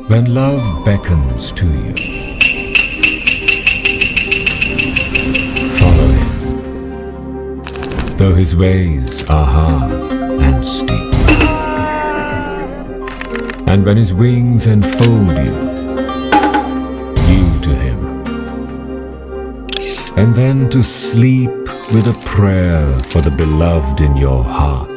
When love beckons to you, follow him, though his ways are hard and steep. And when his wings enfold you, yield to him. And then to sleep with a prayer for the beloved in your heart.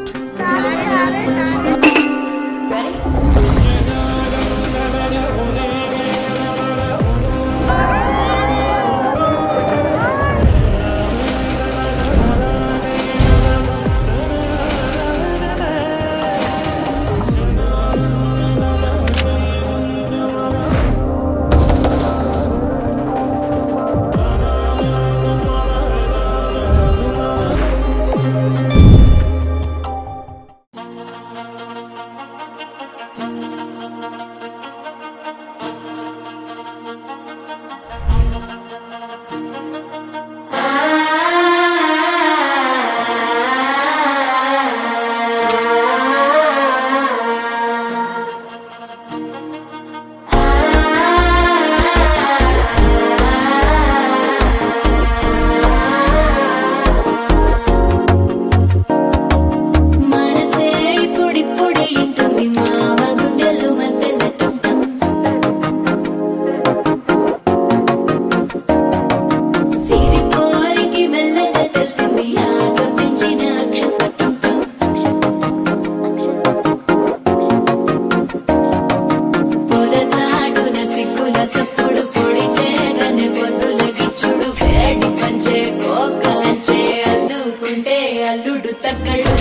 అల్లుడు తగ్గడు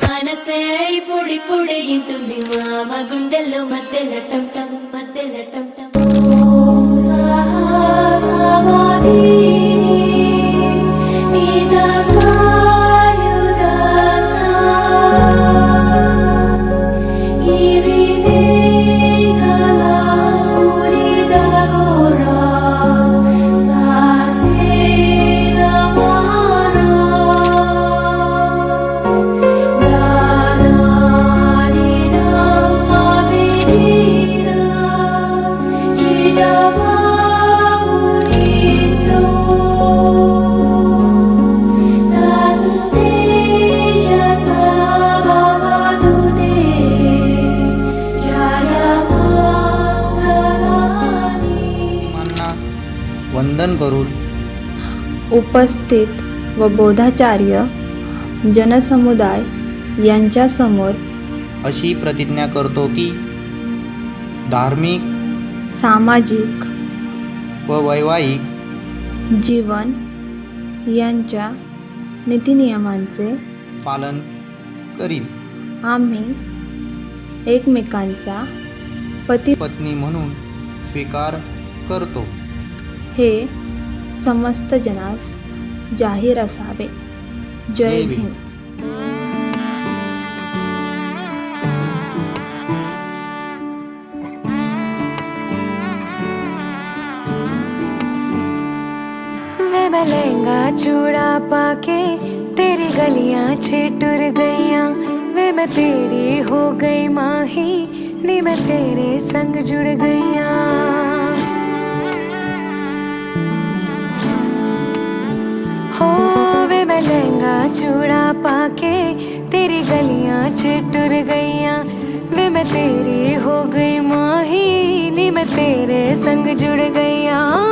మనసే పొడి పొడి ఇంటుంది మామ గుండెల్లో మధ్యల టం టం మధ్యల టం టం वंदन करून उपस्थित व बोधाचार्य जनसमुदाय यांच्यासमोर अशी प्रतिज्ञा करतो की धार्मिक, सामाजिक व वैवाहिक जीवन यांच्या नीतिनियमांचे पालन करीन. आम्ही एकमेकांचा पती पत्नी म्हणून स्वीकार करतो. हे समस्त जनास जाहीर असावे. जय भीम. वे मैं लहंगा चूड़ा पाके तेरी गलियां छिटुर गईयां. वे मैं तेरी हो गई माही नी मैं तेरे संग जुड़ गईयां. हो वे मैं लहंगा चूड़ा पाके तेरी गलियां छिटुर गईयां. वे मैं तेरी हो गई माही नी मैं तेरे संग जुड़ गईयां.